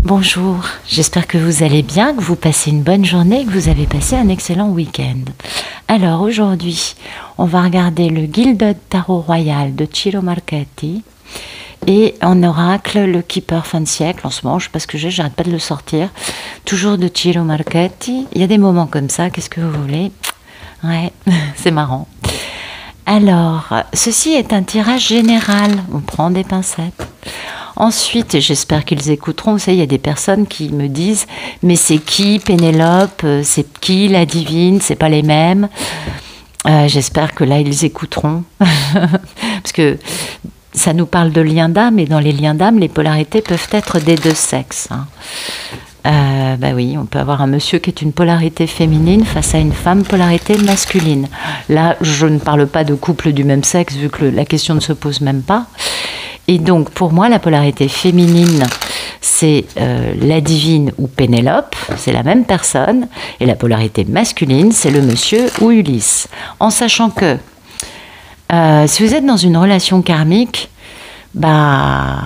Bonjour, j'espère que vous allez bien, que vous passez une bonne journée, que vous avez passé un excellent week-end. Alors aujourd'hui, on va regarder le Gilded Tarot Royal de Ciro Marchetti et en oracle le Keeper fin de siècle. En ce moment, je ne sais pas ce que j'ai, j'arrête pas de le sortir. Toujours de Ciro Marchetti. Il y a des moments comme ça, qu'est-ce que vous voulez? Ouais, c'est marrant. Alors, ceci est un tirage général, on prend des pincettes. Ensuite, et j'espère qu'ils écouteront, vous savez, il y a des personnes qui me disent « Mais c'est qui Pénélope? C'est qui la divine? C'est pas les mêmes ?» J'espère que là, ils écouteront. Parce que ça nous parle de liens d'âme, et dans les liens d'âme, les polarités peuvent être des deux sexes. Bah oui, on peut avoir un monsieur qui est une polarité féminine face à une femme polarité masculine. Là, je ne parle pas de couple du même sexe, vu que la question ne se pose même pas. Et donc, pour moi, la polarité féminine, c'est la divine ou Pénélope, c'est la même personne. Et la polarité masculine, c'est le monsieur ou Ulysse. En sachant que si vous êtes dans une relation karmique, bah,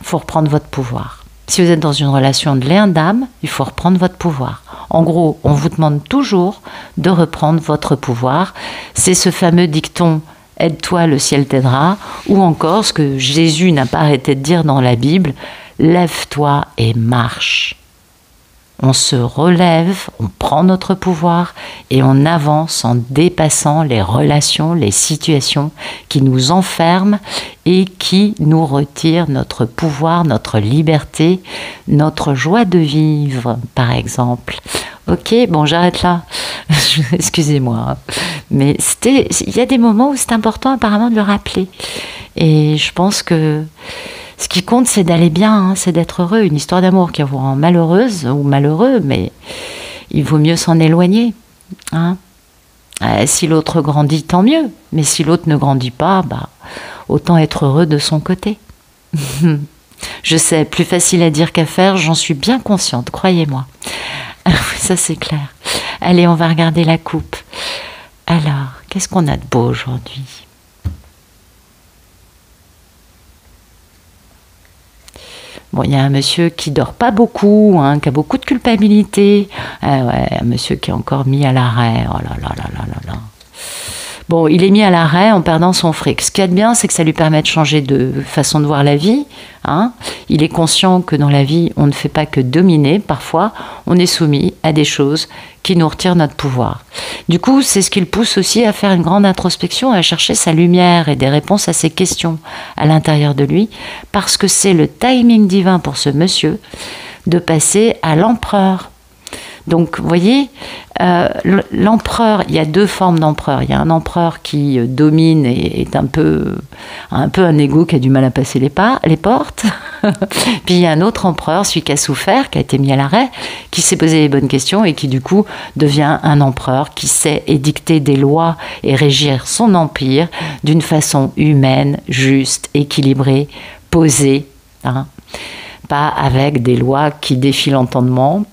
faut reprendre votre pouvoir. Si vous êtes dans une relation de lien d'âme, il faut reprendre votre pouvoir. En gros, on vous demande toujours de reprendre votre pouvoir. C'est ce fameux dicton « Aide-toi, le ciel t'aidera » ou encore ce que Jésus n'a pas arrêté de dire dans la Bible « Lève-toi et marche ». On se relève, on prend notre pouvoir et on avance en dépassant les relations, les situations qui nous enferment et qui nous retirent notre pouvoir, notre liberté, notre joie de vivre, par exemple. Ok, bon, j'arrête là. Excusez-moi. Mais il y a des moments où c'est important apparemment de le rappeler. Et je pense que ce qui compte, c'est d'aller bien, hein, c'est d'être heureux. Une histoire d'amour qui vous rend malheureuse ou malheureux, mais il vaut mieux s'en éloigner. Hein. Si l'autre grandit, tant mieux. Mais si l'autre ne grandit pas, bah, autant être heureux de son côté. Je sais, plus facile à dire qu'à faire, j'en suis bien consciente, croyez-moi. Ça, c'est clair. Allez, on va regarder la coupe. Alors, qu'est-ce qu'on a de beau aujourd'hui ? Bon, il y a un monsieur qui dort pas beaucoup, hein, qui a beaucoup de culpabilité. Ouais, un monsieur qui est encore mis à l'arrêt. Oh là là là là là là. Bon, il est mis à l'arrêt en perdant son fric. Ce qu'il y a de bien, c'est que ça lui permet de changer de façon de voir la vie. Hein. Il est conscient que dans la vie, on ne fait pas que dominer. Parfois, on est soumis à des choses qui nous retirent notre pouvoir. Du coup, c'est ce qui le pousse aussi à faire une grande introspection, à chercher sa lumière et des réponses à ses questions à l'intérieur de lui, parce que c'est le timing divin pour ce monsieur de passer à l'empereur. Donc, vous voyez, l'empereur, il y a deux formes d'empereur. Il y a un empereur qui domine et est un peu un égo qui a du mal à passer les portes. Puis il y a un autre empereur, celui qui a souffert, qui a été mis à l'arrêt, qui s'est posé les bonnes questions et qui du coup devient un empereur qui sait édicter des lois et régir son empire d'une façon humaine, juste, équilibrée, posée. Hein. Pas avec des lois qui défient l'entendement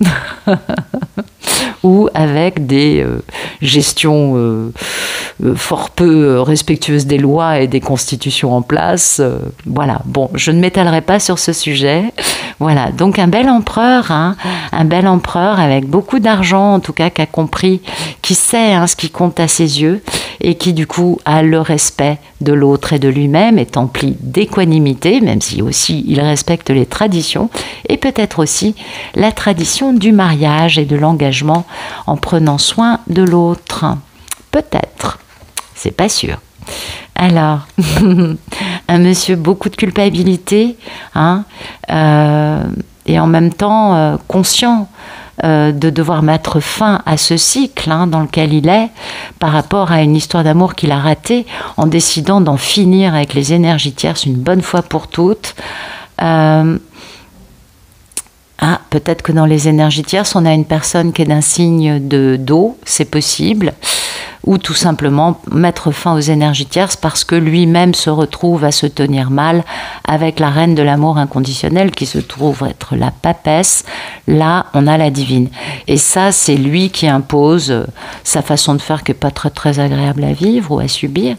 ou avec des gestions fort peu respectueuses des lois et des constitutions en place. Voilà, bon, je ne m'étalerai pas sur ce sujet. Voilà, donc un bel empereur, hein, un bel empereur avec beaucoup d'argent, en tout cas, qui a compris, qui sait hein, ce qui compte à ses yeux et qui du coup a le respect de l'autre et de lui-même, est empli d'équanimité, même si aussi il respecte les traditions, et peut-être aussi la tradition du mariage et de l'engagement en prenant soin de l'autre. Peut-être, c'est pas sûr. Alors, un monsieur beaucoup de culpabilité, hein, et en même temps conscient de devoir mettre fin à ce cycle hein, dans lequel il est par rapport à une histoire d'amour qu'il a ratée en décidant d'en finir avec les énergies tierces une bonne fois pour toutes. Peut-être que dans les énergies tierces, on a une personne qui est d'un signe d'eau, c'est possible, ou tout simplement mettre fin aux énergies tierces parce que lui-même se retrouve à se tenir mal avec la reine de l'amour inconditionnel qui se trouve être la papesse. Là, on a la divine. Et ça, c'est lui qui impose sa façon de faire qui n'est pas très, très agréable à vivre ou à subir.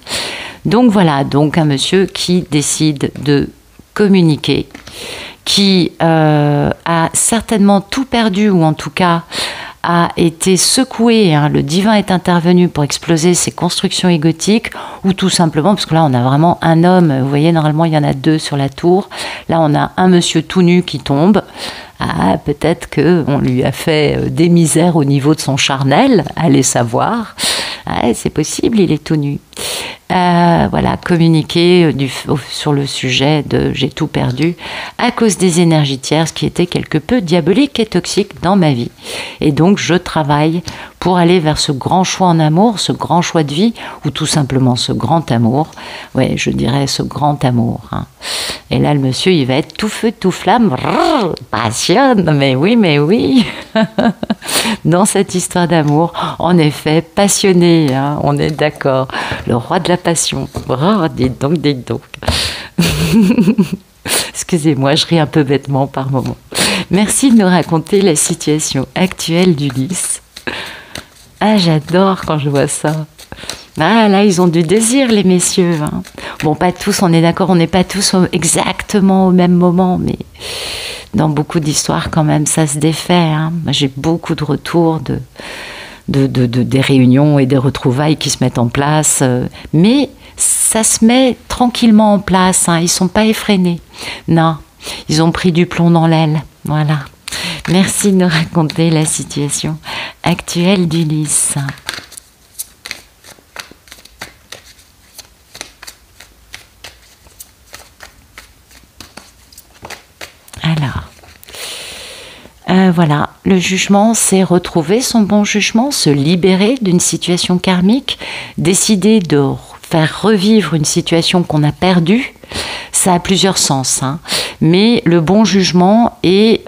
Donc voilà, donc un monsieur qui décide de communiquer, qui a certainement tout perdu, ou en tout cas a été secoué, hein, le divin est intervenu pour exploser ses constructions égotiques, ou tout simplement, parce que là on a vraiment un homme, vous voyez, normalement il y en a deux sur la tour, là on a un monsieur tout nu qui tombe. Ah, peut-être qu'on lui a fait des misères au niveau de son charnel, allez savoir. Ah, c'est possible, il est tout nu. Voilà, communiquer sur le sujet de j'ai tout perdu à cause des énergies tierces qui étaient quelque peu diaboliques et toxiques dans ma vie. Et donc je travaille pour aller vers ce grand choix en amour, ce grand choix de vie, ou tout simplement ce grand amour. Ouais, je dirais ce grand amour. Hein. Et là, le monsieur, il va être tout feu, tout flamme, passionne, mais oui, dans cette histoire d'amour, en effet, passionné, hein, on est d'accord, le roi de la passion, dites donc. Excusez-moi, je ris un peu bêtement par moment. Merci de nous raconter la situation actuelle d'Ulysse. Ah, j'adore quand je vois ça. Ah là, ils ont du désir, les messieurs. Hein. Bon, pas tous, on est d'accord, on n'est pas tous exactement au même moment, mais dans beaucoup d'histoires, quand même, ça se défait. Hein. Moi, j'ai beaucoup de retours des réunions et des retrouvailles qui se mettent en place, mais ça se met tranquillement en place. Hein. Ils ne sont pas effrénés. Non, ils ont pris du plomb dans l'aile. Voilà. Merci de nous raconter la situation actuelle d'Ulysse. Alors, voilà, le jugement, c'est retrouver son bon jugement, se libérer d'une situation karmique, décider de faire revivre une situation qu'on a perdue. Ça a plusieurs sens, hein. Mais le bon jugement et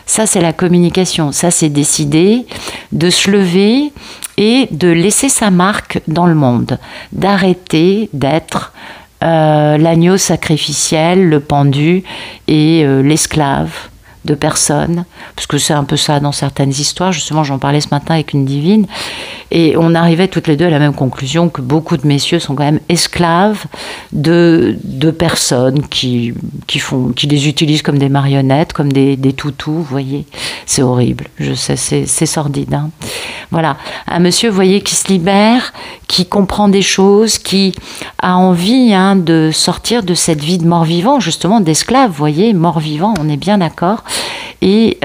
ça, c'est la communication. Ça, c'est décider de se lever et de laisser sa marque dans le monde, d'arrêter d'être l'agneau sacrificiel, le pendu et l'esclave de personnes, parce que c'est un peu ça dans certaines histoires. Justement, j'en parlais ce matin avec une divine, et on arrivait toutes les deux à la même conclusion, que beaucoup de messieurs sont quand même esclaves de personnes qui les utilisent comme des marionnettes, comme des toutous, vous voyez. C'est horrible, je sais, c'est sordide. Hein. Voilà, un monsieur, vous voyez, qui se libère, qui comprend des choses, qui a envie de sortir de cette vie de mort-vivant, justement d'esclave, vous voyez, mort-vivant, on est bien d'accord, et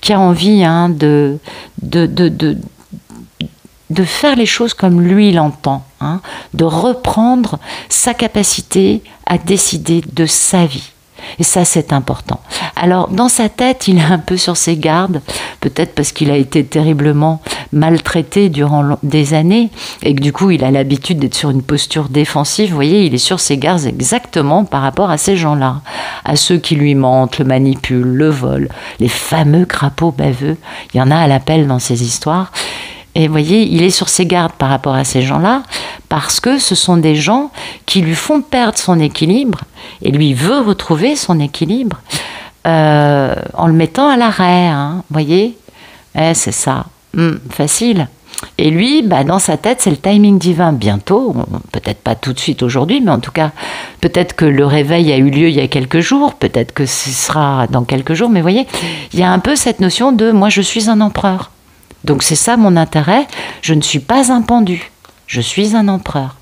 qui a envie de faire les choses comme lui l'entend, hein, de reprendre sa capacité à décider de sa vie. Et ça, c'est important. Alors, dans sa tête, il est un peu sur ses gardes, peut-être parce qu'il a été terriblement maltraité durant des années, et que du coup, il a l'habitude d'être sur une posture défensive. Vous voyez, il est sur ses gardes exactement par rapport à ces gens-là, à ceux qui lui mentent, le manipulent, le volent, les fameux crapauds baveux. Il y en a à l'appel dans ces histoires. Et vous voyez, il est sur ses gardes par rapport à ces gens-là, parce que ce sont des gens qui lui font perdre son équilibre, et lui veut retrouver son équilibre en le mettant à l'arrêt. Hein, vous voyez, c'est ça, facile. Et lui, dans sa tête, c'est le timing divin. Bientôt, peut-être pas tout de suite aujourd'hui, mais en tout cas, peut-être que le réveil a eu lieu il y a quelques jours, peut-être que ce sera dans quelques jours, mais vous voyez, il y a un peu cette notion de « moi, je suis un empereur ». Donc c'est ça mon intérêt, je ne suis pas un pendu, je suis un empereur.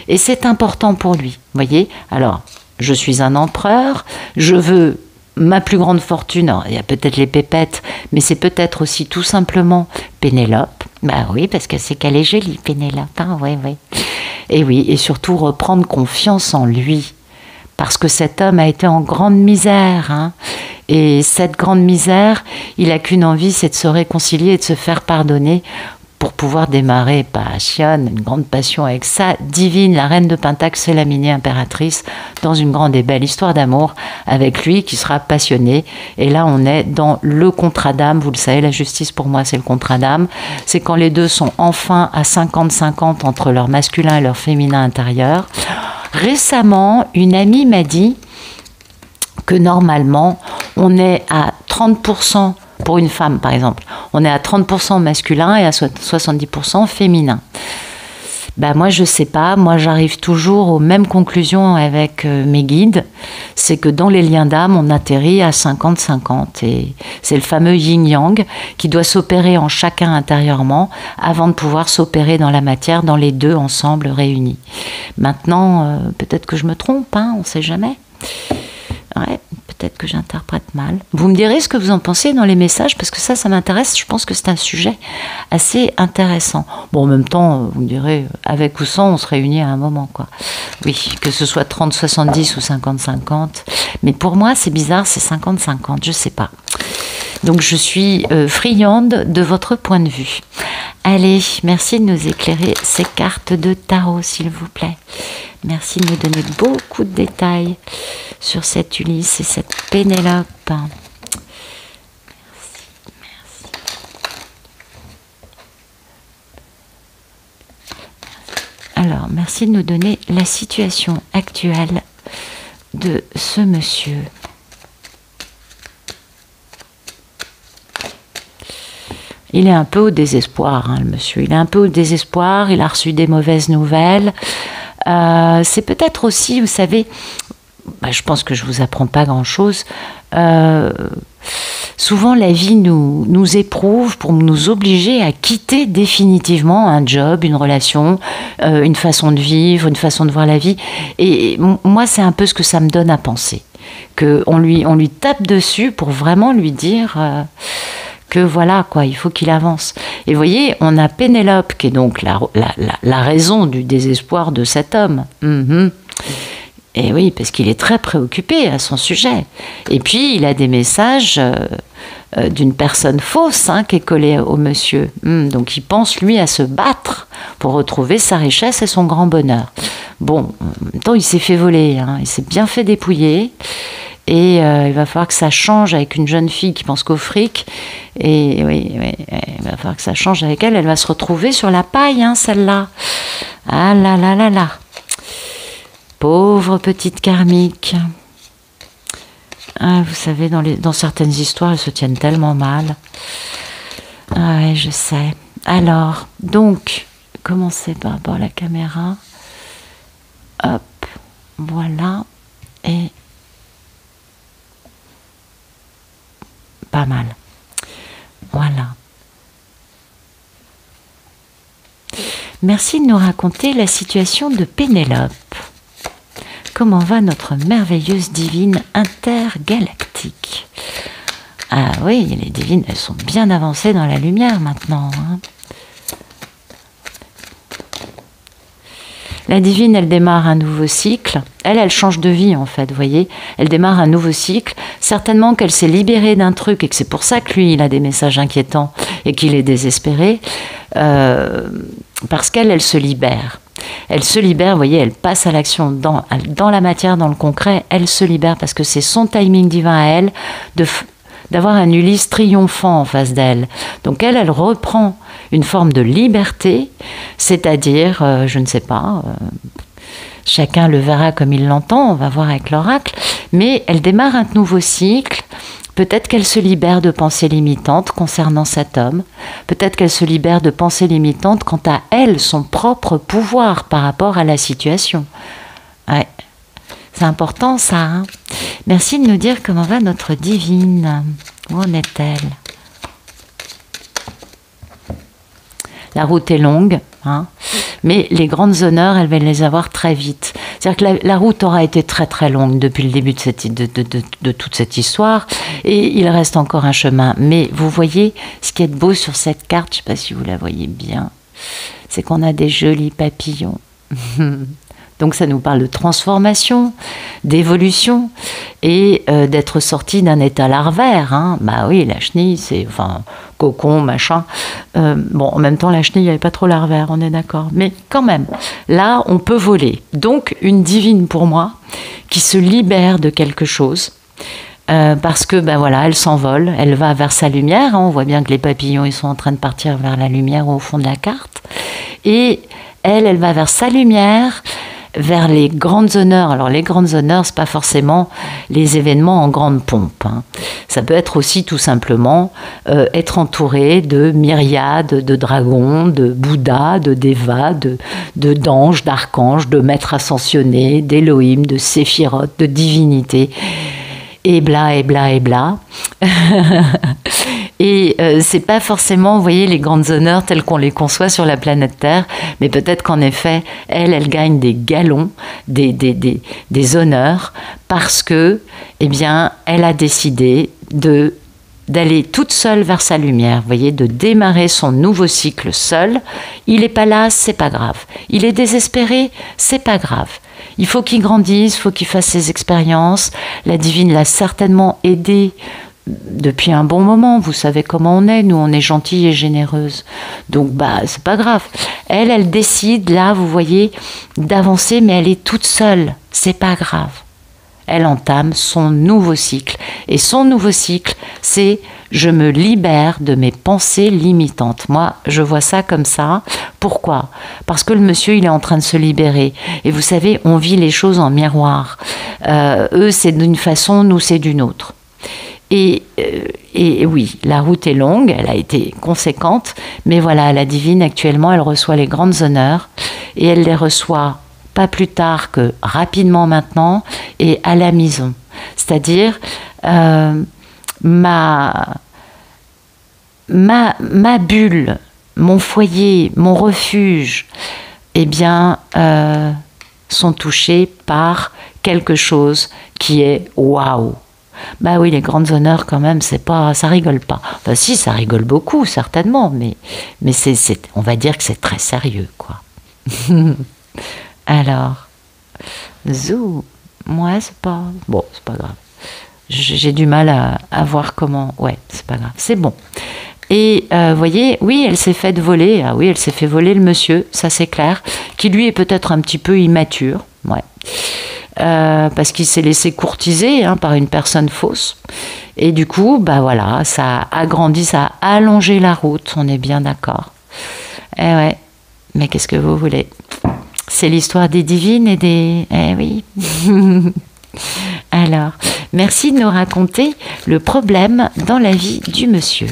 Et c'est important pour lui, voyez. Alors, je suis un empereur, je veux ma plus grande fortune, alors, il y a peut-être les pépettes, mais c'est peut-être aussi tout simplement Pénélope. Bah oui, parce que c'est qu'elle est jolie, Pénélope, hein, oui. Et oui, et surtout reprendre confiance en lui. Parce que cet homme a été en grande misère, hein. Et cette grande misère, il n'a qu'une envie, c'est de se réconcilier et de se faire pardonner pour pouvoir démarrer une grande passion avec sa divine, la reine de Pentacle, c'est la mini impératrice, dans une grande et belle histoire d'amour avec lui qui sera passionné. Et là, on est dans le contrat d'âme. Vous le savez, la justice pour moi, c'est le contrat d'âme. C'est quand les deux sont enfin à 50-50 entre leur masculin et leur féminin intérieur. Récemment, une amie m'a dit que normalement, on est à 30% pour une femme, par exemple. On est à 30% masculin et à 70% féminin. Bah moi je sais pas, moi j'arrive toujours aux mêmes conclusions avec mes guides, c'est que dans les liens d'âme on atterrit à 50-50 et c'est le fameux yin-yang qui doit s'opérer en chacun intérieurement avant de pouvoir s'opérer dans la matière, dans les deux ensemble réunis. Maintenant, peut-être que je me trompe, hein, on sait jamais. Ouais, peut-être que j'interprète mal. Vous me direz ce que vous en pensez dans les messages, parce que ça m'intéresse. Je pense que c'est un sujet assez intéressant. Bon, en même temps, vous me direz, avec ou sans, on se réunit à un moment, quoi. Oui, que ce soit 30-70 ou 50-50. Mais pour moi, c'est bizarre, c'est 50-50, je sais pas. Donc, je suis friande de votre point de vue. Allez, merci de nous éclairer ces cartes de tarot, s'il vous plaît. Merci de nous donner beaucoup de détails sur cette Ulysse et cette Pénélope. Merci, merci. Alors, merci de nous donner la situation actuelle de ce monsieur. Il est un peu au désespoir, hein, le monsieur. Il est un peu au désespoir, il a reçu des mauvaises nouvelles. C'est peut-être aussi, vous savez, je pense que je ne vous apprends pas grand-chose. Souvent, la vie nous éprouve pour nous obliger à quitter définitivement un job, une relation, une façon de vivre, une façon de voir la vie. Et moi, c'est un peu ce que ça me donne à penser. Qu'on lui tape dessus pour vraiment lui dire... que voilà, quoi, il faut qu'il avance. Et vous voyez, on a Pénélope, qui est donc la raison du désespoir de cet homme. Et oui, parce qu'il est très préoccupé à son sujet. Et puis, il a des messages d'une personne fausse qui est collée au monsieur. Donc, il pense, lui, à se battre pour retrouver sa richesse et son grand bonheur. Bon, en même temps, il s'est fait voler, il s'est bien fait dépouiller. Et il va falloir que ça change avec une jeune fille qui pense qu'au fric. Et oui, il va falloir que ça change avec elle. Elle va se retrouver sur la paille, celle-là. Ah là là là là. Pauvre petite karmique. Ah, vous savez, dans certaines histoires, elles se tiennent tellement mal. Ah ouais, je sais. Alors, donc, commencez par rapport à la caméra. Hop, voilà. Et... pas mal. Voilà. Merci de nous raconter la situation de Pénélope. Comment va notre merveilleuse divine intergalactique? Ah oui, les divines, elles sont bien avancées dans la lumière maintenant. La divine, elle démarre un nouveau cycle. Elle change de vie, en fait, vous voyez. Elle démarre un nouveau cycle. Certainement qu'elle s'est libérée d'un truc et que c'est pour ça que lui, il a des messages inquiétants et qu'il est désespéré. Parce qu'elle se libère. Elle se libère, vous voyez, elle passe à l'action dans la matière, dans le concret. Elle se libère parce que c'est son timing divin à elle d'avoir un Ulysse triomphant en face d'elle. Donc elle reprend une forme de liberté, c'est-à-dire, je ne sais pas, chacun le verra comme il l'entend, on va voir avec l'oracle, mais elle démarre un nouveau cycle. Peut-être qu'elle se libère de pensées limitantes concernant cet homme. Peut-être qu'elle se libère de pensées limitantes quant à elle, son propre pouvoir par rapport à la situation. Ouais. C'est important ça. Merci de nous dire comment va notre divine. Où en est-elle? La route est longue, mais les grandes honneurs, elle va les avoir très vite. C'est-à-dire que la route aura été très très longue depuis le début de toute cette histoire, et il reste encore un chemin. Mais vous voyez, ce qui est beau sur cette carte, je ne sais pas si vous la voyez bien, c'est qu'on a des jolis papillons. Donc ça nous parle de transformation, d'évolution et d'être sorti d'un état larvaire. Bah oui, la chenille, c'est cocon, machin. Bon, en même temps, la chenille, elle n'est pas trop larvaire, on est d'accord. Mais quand même, là, on peut voler. Donc, une divine pour moi qui se libère de quelque chose. Parce que, voilà, elle s'envole, elle va vers sa lumière. On voit bien que les papillons, ils sont en train de partir vers la lumière au fond de la carte. Et elle va vers sa lumière. vers les grandes honneurs. Alors les grandes honneurs, c'est pas forcément les événements en grande pompe, hein. Ça peut être aussi tout simplement être entouré de myriades de dragons, de Bouddha, de Deva, d'anges, d'archanges, de maîtres ascensionnés, d'Élohim, de séphirotes, de divinités, et bla, et bla, et bla. Et c'est pas forcément, vous voyez, les grandes honneurs telles qu'on les conçoit sur la planète Terre, mais peut-être qu'en effet, elle gagne des galons, des honneurs, parce que, eh bien, elle a décidé d'aller toute seule vers sa lumière, vous voyez, de démarrer son nouveau cycle seule. Il n'est pas là, c'est pas grave. Il est désespéré, c'est pas grave. Il faut qu'il grandisse, il faut qu'il fasse ses expériences. La divine l'a certainement aidé depuis un bon moment. Vous savez comment on est, nous on est gentille et généreuse. Donc c'est pas grave. Elle décide là, vous voyez, d'avancer, mais elle est toute seule. C'est pas grave. Elle entame son nouveau cycle. Et son nouveau cycle, c'est je me libère de mes pensées limitantes. Moi, je vois ça comme ça. Pourquoi ? Parce que le monsieur, il est en train de se libérer. Et vous savez, on vit les choses en miroir. Eux, c'est d'une façon, nous, c'est d'une autre. Et oui, la route est longue, elle a été conséquente, mais voilà, la divine, actuellement, elle reçoit les grandes honneurs, et elle les reçoit pas plus tard que rapidement maintenant, et à la maison. C'est-à-dire, ma bulle, mon foyer, mon refuge, eh bien, sont touchés par quelque chose qui est waouh. Bah oui, les grandes honneurs quand même, c'est pas, ça rigole pas. Enfin si, ça rigole beaucoup certainement, mais on va dire que c'est très sérieux, quoi. Alors, zou, moi c'est pas, bon, c'est pas grave. J'ai du mal à voir comment, ouais, c'est pas grave, c'est bon. Et vous voyez, oui, elle s'est faite voler. Ah oui, elle s'est fait voler le monsieur, ça c'est clair, qui lui est peut-être un petit peu immature, ouais. Parce qu'il s'est laissé courtiser par une personne fausse. Et du coup, voilà, ça a agrandi, ça a allongé la route, on est bien d'accord. Eh ouais, mais qu'est-ce que vous voulez ? C'est l'histoire des divines et des... Eh oui. Alors, merci de nous raconter le problème dans la vie du monsieur.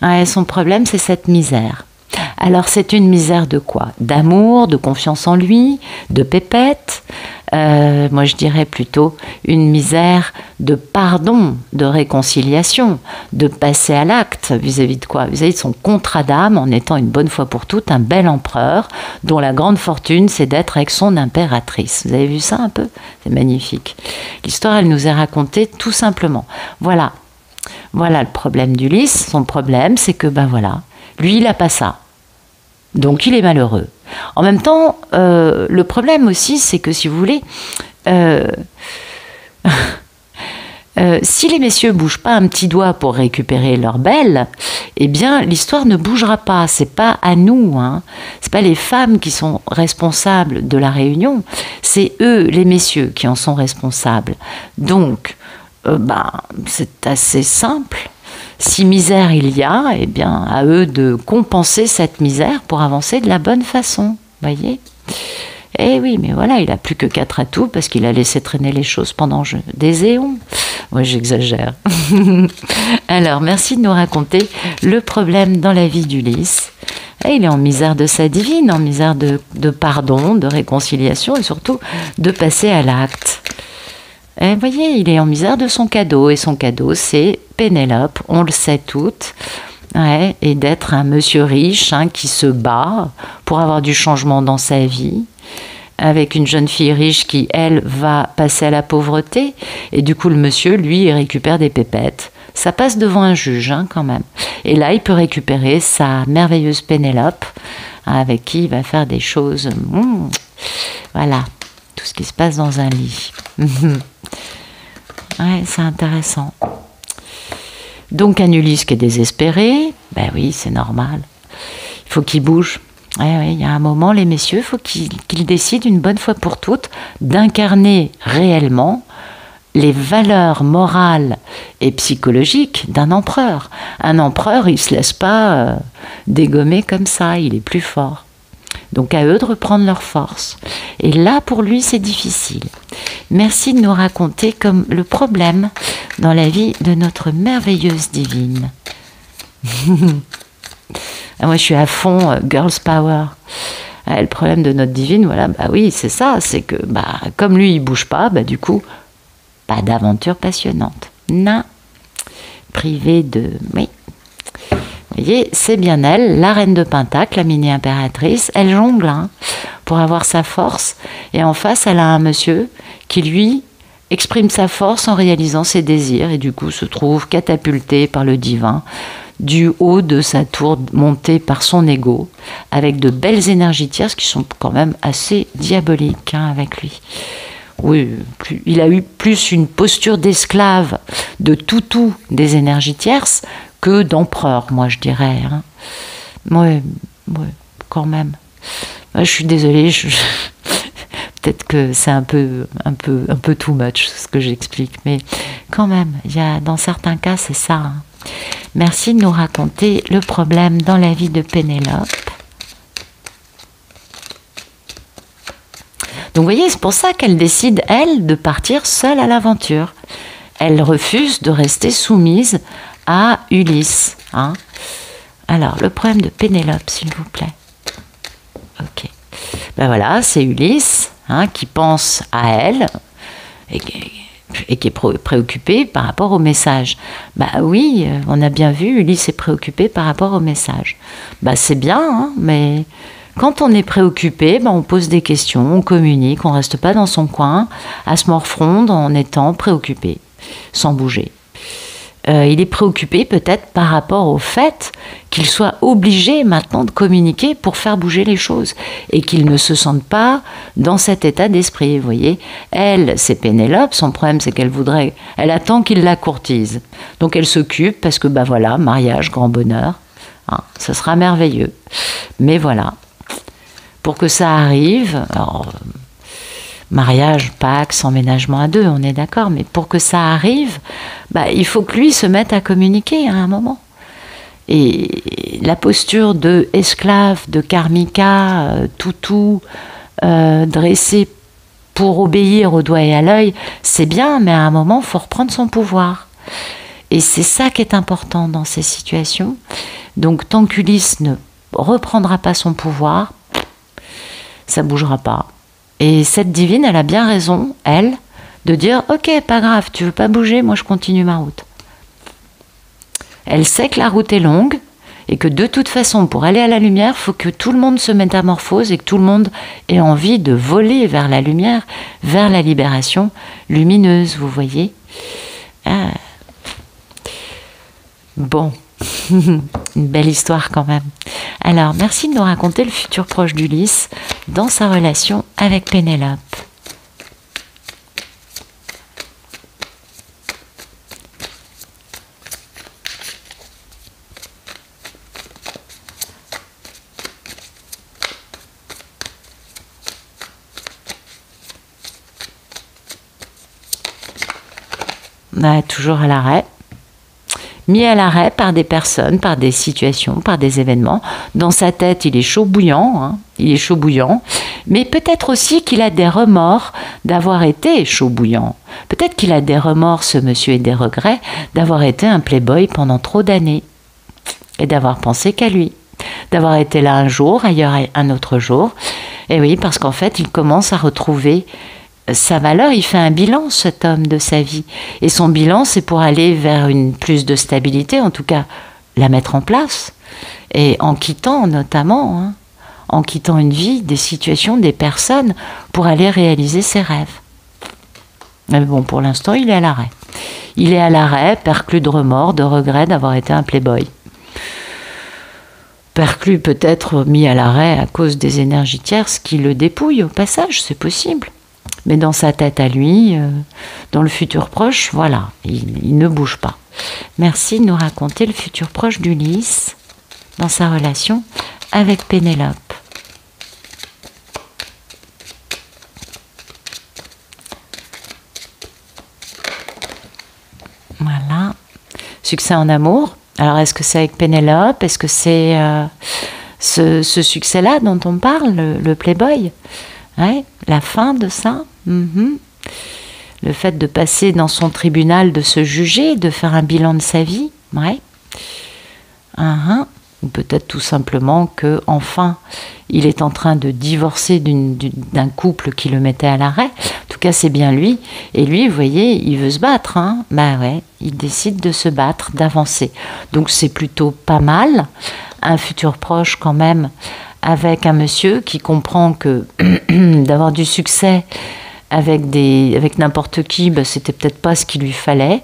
Ouais, son problème, c'est cette misère. Alors, c'est une misère de quoi ? D'amour, de confiance en lui, de pépette. Moi, je dirais plutôt une misère de pardon, de réconciliation, de passer à l'acte vis-à-vis de quoi ? Vis-à-vis de son contrat d'âme, en étant une bonne fois pour toutes un bel empereur, dont la grande fortune, c'est d'être avec son impératrice. Vous avez vu ça un peu ? C'est magnifique. L'histoire, elle nous est racontée tout simplement. Voilà le problème d'Ulysse. Son problème, c'est que, voilà, lui, il n'a pas ça. Donc, il est malheureux. En même temps, le problème aussi, c'est que, si vous voulez, si les messieurs ne bougent pas un petit doigt pour récupérer leur belle, eh bien, l'histoire ne bougera pas. C'est pas à nous, hein. C'est pas les femmes qui sont responsables de la réunion. C'est eux, les messieurs, qui en sont responsables. Donc, c'est assez simple. Si misère il y a, eh bien, à eux de compenser cette misère pour avancer de la bonne façon. Voyez ? Eh oui, mais voilà, il n'a plus que 4 atouts parce qu'il a laissé traîner les choses pendant des éons. Ouais, j'exagère. Alors, merci de nous raconter le problème dans la vie d'Ulysse. Et il est en misère de sa divine, en misère de pardon, de réconciliation et surtout de passer à l'acte. Et vous voyez, il est en misère de son cadeau, et son cadeau, c'est Pénélope, on le sait toutes, ouais, et d'être un monsieur riche qui se bat pour avoir du changement dans sa vie, avec une jeune fille riche qui, elle, va passer à la pauvreté, et du coup, le monsieur, lui, il récupère des pépettes. Ça passe devant un juge, quand même. Et là, il peut récupérer sa merveilleuse Pénélope, avec qui il va faire des choses... voilà, tout ce qui se passe dans un lit. Ouais, c'est intéressant. Donc un Ulysse qui est désespéré, oui, c'est normal. Il faut qu'il bouge. Ouais, il y a un moment, les messieurs, il faut qu'ils décident une bonne fois pour toutes d'incarner réellement les valeurs morales et psychologiques d'un empereur. Un empereur, il ne se laisse pas dégommer comme ça, il est plus fort. Donc à eux de reprendre leur force. Et là, pour lui, c'est difficile. Merci de nous raconter comme le problème dans la vie de notre merveilleuse divine. Moi, je suis à fond Girls Power. Le problème de notre divine, voilà, bah oui, c'est ça, c'est que comme lui, il bouge pas, du coup, pas d'aventure passionnante. Non. Privée de... Oui. Vous voyez, c'est bien elle, la reine de Pentacle, la mini-impératrice, elle jongle pour avoir sa force. Et en face, elle a un monsieur qui, lui, exprime sa force en réalisant ses désirs et du coup se trouve catapulté par le divin du haut de sa tour montée par son ego, avec de belles énergies tierces qui sont quand même assez diaboliques avec lui. Oui, il a eu plus une posture d'esclave, de toutou des énergies tierces que d'empereur, moi je dirais. Oui, quand même. Je suis désolée, peut-être que c'est un peu too much ce que j'explique, mais quand même, dans certains cas, c'est ça. Merci de nous raconter le problème dans la vie de Pénélope. Donc vous voyez, c'est pour ça qu'elle décide, elle, de partir seule à l'aventure. Elle refuse de rester soumise à Ulysse. Alors, le problème de Pénélope, s'il vous plaît. Ok. Voilà, c'est Ulysse qui pense à elle et qui est préoccupé par rapport au message. Oui, on a bien vu, Ulysse est préoccupé par rapport au message. C'est bien, mais quand on est préoccupé, on pose des questions, on communique, on ne reste pas dans son coin à se morfondre en étant préoccupé, sans bouger. Il est préoccupé peut-être par rapport au fait qu'il soit obligé maintenant de communiquer pour faire bouger les choses et qu'il ne se sente pas dans cet état d'esprit. Vous voyez, elle, c'est Pénélope, son problème c'est elle attend qu'il la courtise. Donc elle s'occupe parce que voilà, mariage, grand bonheur, ce sera merveilleux. Mais voilà, pour que ça arrive, alors, mariage, Pax, emménagement à deux, on est d'accord, mais pour que ça arrive, il faut que lui se mette à communiquer à un moment. Et la posture de esclave, de karmika, toutou, dressé pour obéir au doigt et à l'œil, c'est bien, mais à un moment, il faut reprendre son pouvoir. Et c'est ça qui est important dans ces situations. Donc, tant qu'Ulysse ne reprendra pas son pouvoir, ça ne bougera pas. Et cette divine, elle a bien raison, elle, de dire « Ok, pas grave, tu veux pas bouger, moi je continue ma route. » Elle sait que la route est longue et que de toute façon, pour aller à la lumière, il faut que tout le monde se métamorphose et que tout le monde ait envie de voler vers la lumière, vers la libération lumineuse, vous voyez. Bon, une belle histoire quand même. Alors, merci de nous raconter le futur proche d'Ulysse dans sa relation avec Pénélope. Toujours à l'arrêt. Mis à l'arrêt par des personnes, par des situations, par des événements. Dans sa tête, il est chaud bouillant, il est chaud bouillant, mais peut-être aussi qu'il a des remords d'avoir été chaud bouillant. Peut-être qu'il a des remords, ce monsieur, et des regrets d'avoir été un playboy pendant trop d'années et d'avoir pensé qu'à lui, d'avoir été là un jour, ailleurs un autre jour. Et oui, parce qu'en fait, il commence à retrouver sa valeur, il fait un bilan, cet homme, de sa vie. Et son bilan, c'est pour aller vers plus de stabilité, en tout cas, la mettre en place. Et en quittant, notamment, en quittant une vie, des situations, des personnes, pour aller réaliser ses rêves. Mais bon, pour l'instant, il est à l'arrêt. Il est à l'arrêt, perclus de remords, de regrets d'avoir été un playboy. Perclus peut-être mis à l'arrêt à cause des énergies tierces qui le dépouillent au passage, c'est possible. Mais dans sa tête à lui, dans le futur proche, voilà, il ne bouge pas. Merci de nous raconter le futur proche d'Ulysse dans sa relation avec Pénélope. succès en amour. Alors, est-ce que c'est avec Pénélope? Est-ce que c'est ce succès-là dont on parle, le Playboy? Ouais, la fin de ça. Le fait de passer dans son tribunal, de se juger, de faire un bilan de sa vie. Ouais. Ou peut-être tout simplement que enfin il est en train de divorcer d'un couple qui le mettait à l'arrêt. En tout cas, c'est bien lui. Et lui, vous voyez, il veut se battre. Bah ouais, il décide de se battre, d'avancer. Donc c'est plutôt pas mal. Un futur proche quand même, avec un monsieur qui comprend que d'avoir du succès avec n'importe qui, c'était peut-être pas ce qu'il lui fallait,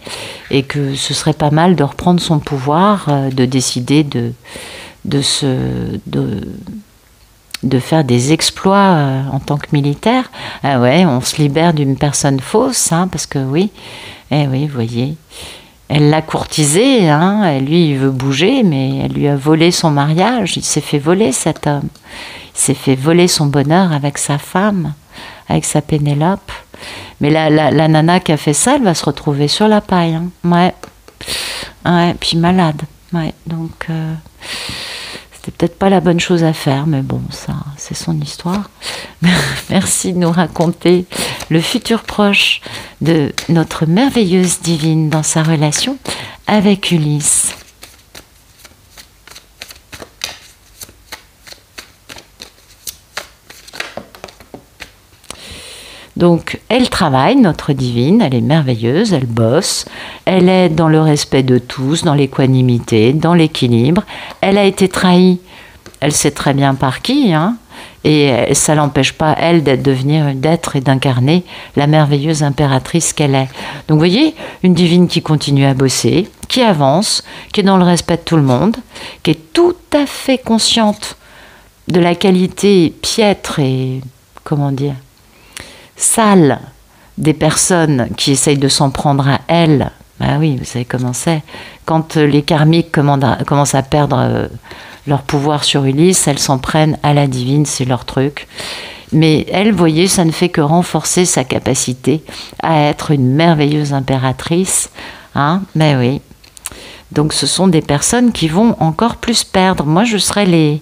et que ce serait pas mal de reprendre son pouvoir, de décider de faire des exploits en tant que militaire. Ah ouais, on se libère d'une personne fausse, parce que oui, vous voyez, elle l'a courtisé, lui il veut bouger, mais elle lui a volé son mariage, il s'est fait voler cet homme, il s'est fait voler son bonheur avec sa femme, avec sa Pénélope. Mais la nana qui a fait ça, elle va se retrouver sur la paille. Ouais, puis malade. Ouais, donc c'était peut-être pas la bonne chose à faire, mais bon, ça, c'est son histoire. Merci de nous raconter le futur proche de notre merveilleuse divine dans sa relation avec Ulysse. Donc, elle travaille, notre divine, elle est merveilleuse, elle bosse, elle est dans le respect de tous, dans l'équanimité, dans l'équilibre. Elle a été trahie, elle sait très bien par qui, et ça l'empêche pas, elle, d'être et d'incarner la merveilleuse impératrice qu'elle est. Donc, vous voyez, une divine qui continue à bosser, qui avance, qui est dans le respect de tout le monde, qui est tout à fait consciente de la qualité piètre et, comment dire, sale des personnes qui essayent de s'en prendre à elle. Bah oui, vous savez comment c'est. Quand les karmiques commencent à perdre leur pouvoir sur Ulysse, elles s'en prennent à la divine, c'est leur truc. Mais elle, vous voyez, ça ne fait que renforcer sa capacité à être une merveilleuse impératrice. Mais oui. Donc ce sont des personnes qui vont encore plus perdre. Moi, je serais les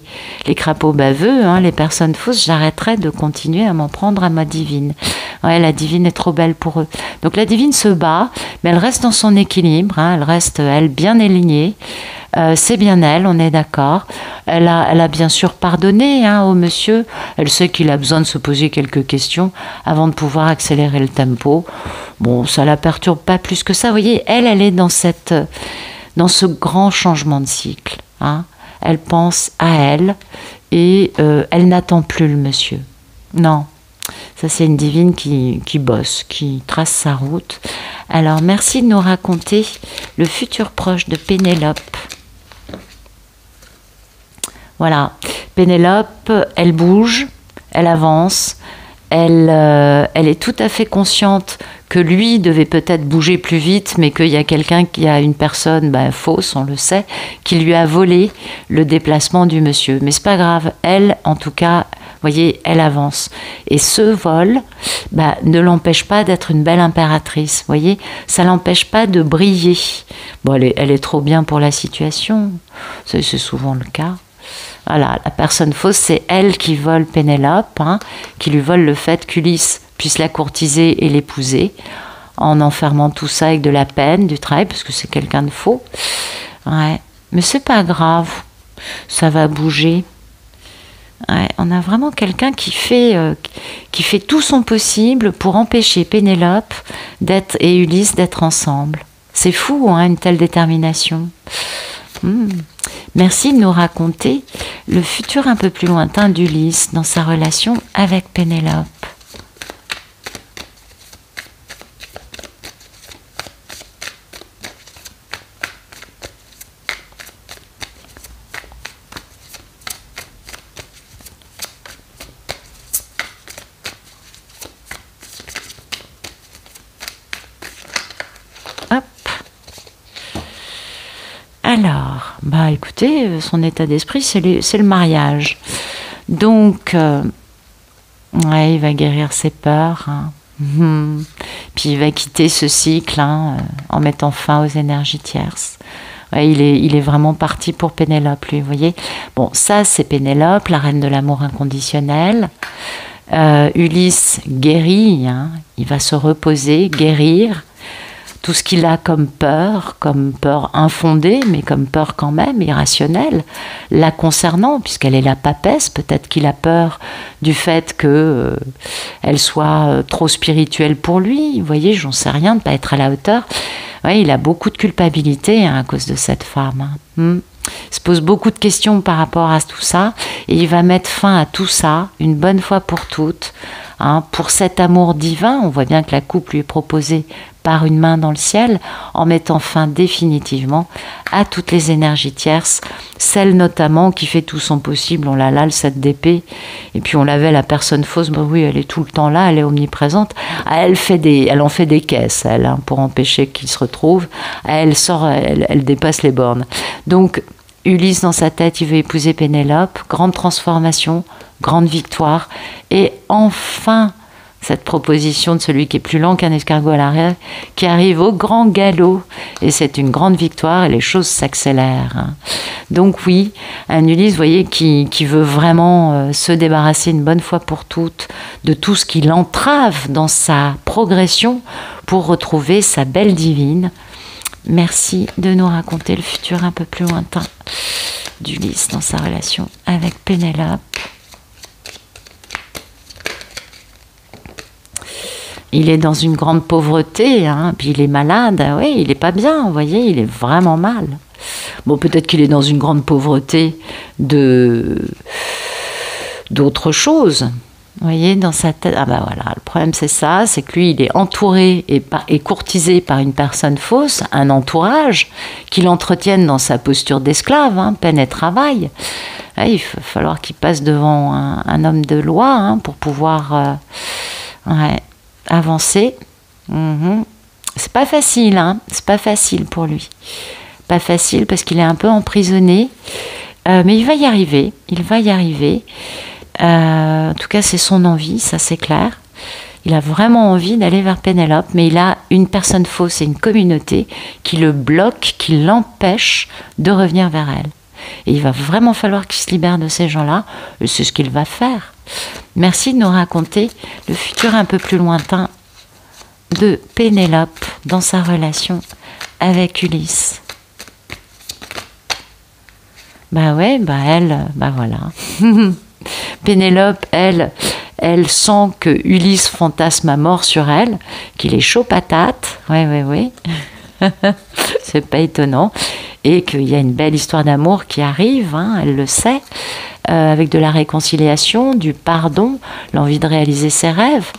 crapauds baveux, les personnes fausses, j'arrêterais de continuer à m'en prendre à ma divine. Ouais, la divine est trop belle pour eux. Donc la divine se bat, mais elle reste dans son équilibre, elle reste, elle, bien alignée. C'est bien elle, on est d'accord. Elle a bien sûr pardonné au monsieur. Elle sait qu'il a besoin de se poser quelques questions avant de pouvoir accélérer le tempo. Bon, ça la perturbe pas plus que ça. Vous voyez, elle est dans ce grand changement de cycle. Elle pense à elle et elle n'attend plus le monsieur. Non, ça c'est une divine qui bosse, qui trace sa route. Alors merci de nous raconter le futur proche de Pénélope. Voilà, Pénélope, elle bouge, elle avance, elle est tout à fait consciente que lui devait peut-être bouger plus vite, mais qu'il y a quelqu'un, une personne fausse, on le sait, qui lui a volé le déplacement du monsieur. Mais c'est pas grave, elle, en tout cas, vous voyez, elle avance. Et ce vol ne l'empêche pas d'être une belle impératrice, vous voyez, ça l'empêche pas de briller. Bon, elle est trop bien pour la situation, c'est souvent le cas. Voilà, la personne fausse, c'est elle qui vole Pénélope, qui lui vole le fait qu'Ulysse puisse la courtiser et l'épouser, en enfermant tout ça avec de la peine, du travail, parce que c'est quelqu'un de faux. Ouais. Mais c'est pas grave, ça va bouger. Ouais, on a vraiment quelqu'un qui fait tout son possible pour empêcher Pénélope et Ulysse d'être ensemble. C'est fou, une telle détermination. Merci de nous raconter le futur un peu plus lointain d'Ulysse dans sa relation avec Pénélope. Alors, écoutez, son état d'esprit, c'est le mariage. Donc, il va guérir ses peurs. Puis il va quitter ce cycle hein, en mettant fin aux énergies tierces. Ouais, il est vraiment parti pour Pénélope, lui, vous voyez. Bon, ça, c'est Pénélope, la reine de l'amour inconditionnel. Ulysse guérit, hein, il va se reposer, guérir. Tout ce qu'il a comme peur infondée, mais comme peur quand même, irrationnelle, la concernant, puisqu'elle est la papesse, peut-être qu'il a peur du fait que elle soit trop spirituelle pour lui, vous voyez, j'en sais rien, de ne pas être à la hauteur. Ouais, il a beaucoup de culpabilité hein, à cause de cette femme. Hein. Il se pose beaucoup de questions par rapport à tout ça, et il va mettre fin à tout ça, une bonne fois pour toutes, hein, pour cet amour divin. On voit bien que la coupe lui est proposée par une main dans le ciel, en mettant fin définitivement à toutes les énergies tierces, celle notamment qui fait tout son possible, on l'a là, le 7 d'épée, et puis on l'avait la personne fausse, ben oui, elle est tout le temps là, elle est omniprésente, elle en fait des caisses, elle, hein, pour empêcher qu'il se retrouve, elle sort, elle dépasse les bornes. Donc, Ulysse, dans sa tête, il veut épouser Pénélope, grande transformation, grande victoire, et enfin, cette proposition de celui qui est plus lent qu'un escargot à l'arrière, qui arrive au grand galop, et c'est une grande victoire, et les choses s'accélèrent. Hein. Donc oui, un Ulysse, vous voyez, qui veut vraiment se débarrasser une bonne fois pour toutes de tout ce qui l'entrave dans sa progression pour retrouver sa belle divine. Merci de nous raconter le futur un peu plus lointain d'Ulysse dans sa relation avec Pénélope. Il est dans une grande pauvreté, hein, puis il est malade, oui, il n'est pas bien, vous voyez, il est vraiment mal. Bon, peut-être qu'il est dans une grande pauvreté d'autre chose. Vous voyez, dans sa tête, ah ben voilà, le problème c'est ça, c'est que lui, il est entouré et courtisé par une personne fausse, un entourage, qui l'entretienne dans sa posture d'esclave, hein, peine et travail. Il va falloir qu'il passe devant un homme de loi hein, pour pouvoir avancer. C'est pas facile, hein, c'est pas facile pour lui. Pas facile parce qu'il est un peu emprisonné, mais il va y arriver, en tout cas, c'est son envie, ça c'est clair. Il a vraiment envie d'aller vers Pénélope, mais il a une personne fausse et une communauté qui le bloque, qui l'empêche de revenir vers elle. Et il va vraiment falloir qu'il se libère de ces gens-là, et c'est ce qu'il va faire. Merci de nous raconter le futur un peu plus lointain de Pénélope dans sa relation avec Ulysse. Bah ouais, bah elle, bah voilà. Pénélope, elle sent que Ulysse fantasme à mort sur elle, qu'il est chaud patate, oui, c'est pas étonnant, et qu'il y a une belle histoire d'amour qui arrive, hein, elle le sait, avec de la réconciliation, du pardon, l'envie de réaliser ses rêves,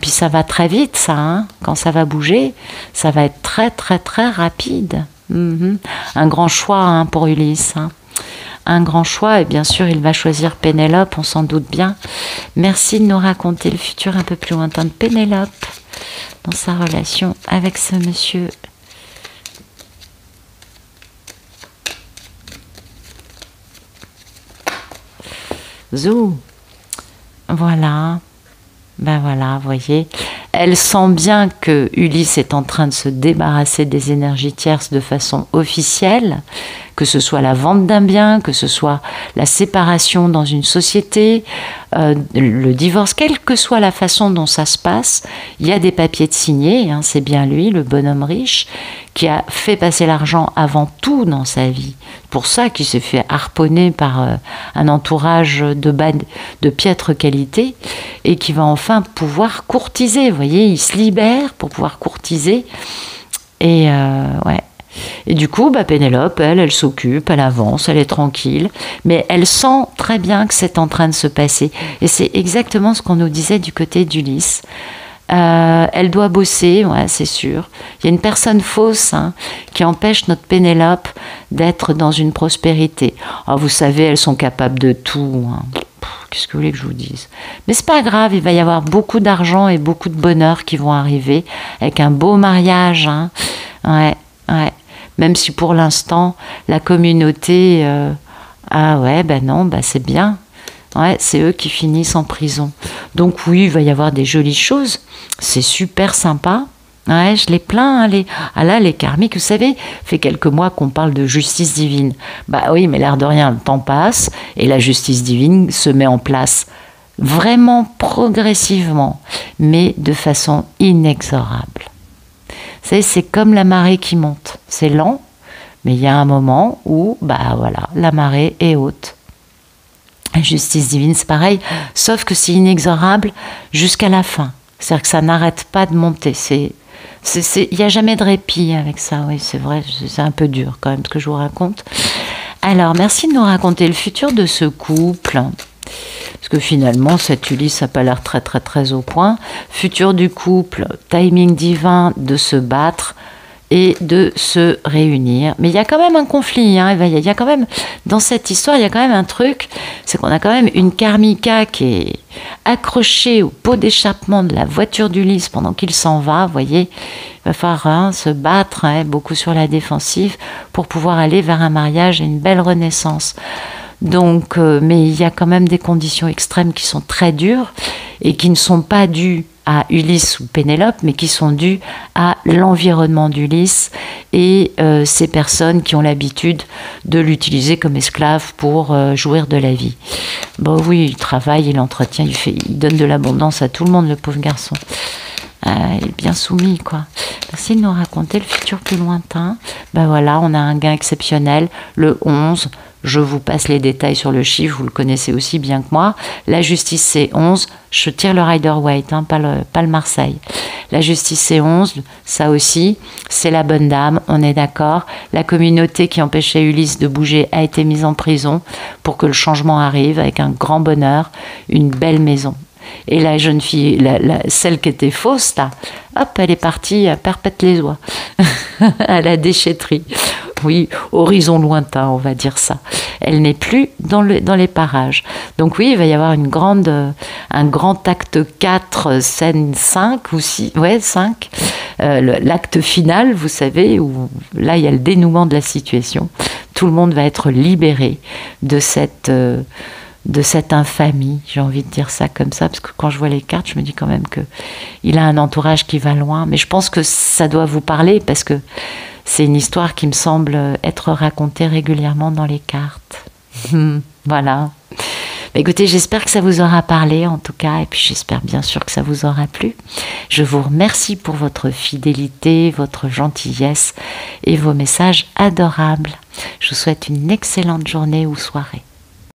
puis ça va très vite, ça, hein, quand ça va bouger, ça va être très très très rapide. Un grand choix hein, pour Ulysse, hein. Un grand choix, et bien sûr, il va choisir Pénélope, on s'en doute bien. Merci de nous raconter le futur un peu plus lointain de Pénélope dans sa relation avec ce monsieur. Zou. Voilà. Ben voilà, vous voyez. Elle sent bien que Ulysse est en train de se débarrasser des énergies tierces de façon officielle, que ce soit la vente d'un bien, que ce soit la séparation dans une société, le divorce, quelle que soit la façon dont ça se passe, il y a des papiers de signer, hein, c'est bien lui, le bonhomme riche, qui a fait passer l'argent avant tout dans sa vie. Pour ça qu'il s'est fait harponner par un entourage de piètre qualité et qui va enfin pouvoir courtiser. Vous voyez, il se libère pour pouvoir courtiser. Et ouais. Et du coup, bah, Pénélope, elle s'occupe, elle avance, elle est tranquille, mais elle sent très bien que c'est en train de se passer. Et c'est exactement ce qu'on nous disait du côté d'Ulysse. Elle doit bosser, ouais, c'est sûr. Il y a une personne fausse hein, qui empêche notre Pénélope d'être dans une prospérité. Oh, vous savez, elles sont capables de tout. Hein. Qu'est-ce que vous voulez que je vous dise? Mais c'est pas grave, il va y avoir beaucoup d'argent et beaucoup de bonheur qui vont arriver avec un beau mariage. Hein. Ouais. Même si pour l'instant, la communauté... ah ouais, ben non, ben c'est bien. Ouais, c'est eux qui finissent en prison. Donc oui, il va y avoir des jolies choses. C'est super sympa. Ouais, je les plains, hein, les karmiques, vous savez, fait quelques mois qu'on parle de justice divine. Bah oui, mais l'air de rien, le temps passe et la justice divine se met en place vraiment progressivement, mais de façon inexorable. Vous savez, c'est comme la marée qui monte. C'est lent, mais il y a un moment où, bah voilà, la marée est haute. La justice divine, c'est pareil, sauf que c'est inexorable jusqu'à la fin. C'est-à-dire que ça n'arrête pas de monter. Il n'y a jamais de répit avec ça, oui, c'est vrai, c'est un peu dur quand même ce que je vous raconte. Alors, merci de nous raconter le futur de ce couple. Parce que finalement, cette Ulysse n'a pas l'air très très très au point. Futur du couple, timing divin de se battre et de se réunir. Mais il y a quand même un conflit, hein. Il y a quand même, dans cette histoire, il y a quand même un truc, c'est qu'on a quand même une karmika qui est accrochée au pot d'échappement de la voiture d'Ulysse pendant qu'il s'en va, vous voyez. Il va falloir se battre, hein, beaucoup sur la défensive, pour pouvoir aller vers un mariage et une belle renaissance. Donc, mais il y a quand même des conditions extrêmes qui sont très dures et qui ne sont pas dues à Ulysse ou Pénélope, mais qui sont dues à l'environnement d'Ulysse et ces personnes qui ont l'habitude de l'utiliser comme esclave pour jouir de la vie. Bon oui, il travaille, il entretient, il donne de l'abondance à tout le monde, le pauvre garçon. Il est bien soumis, quoi. Merci de nous raconter le futur plus lointain. Ben voilà, on a un gain exceptionnel, le 11. Je vous passe les détails sur le chiffre, vous le connaissez aussi bien que moi. La justice, c'est 11. Je tire le Rider-Waite, hein, pas le Marseille. La justice, c'est 11. Ça aussi, c'est la bonne dame, on est d'accord. La communauté qui empêchait Ulysse de bouger a été mise en prison pour que le changement arrive avec un grand bonheur, une belle maison. Et la jeune fille, celle qui était fausse, là, hop, elle est partie à Perpète-les-Oies, à la déchetterie. Oui, horizon lointain, on va dire ça. Elle n'est plus dans les parages. Donc oui, il va y avoir un grand acte 4, scène 5 ou 6, ouais, 5. L'acte final, vous savez, où là, il y a le dénouement de la situation. Tout le monde va être libéré de cette infamie, j'ai envie de dire ça comme ça, parce que quand je vois les cartes, je me dis quand même qu'il a un entourage qui va loin. Mais je pense que ça doit vous parler, parce que c'est une histoire qui me semble être racontée régulièrement dans les cartes. Voilà. Écoutez, j'espère que ça vous aura parlé en tout cas, et puis j'espère bien sûr que ça vous aura plu. Je vous remercie pour votre fidélité, votre gentillesse et vos messages adorables. Je vous souhaite une excellente journée ou soirée.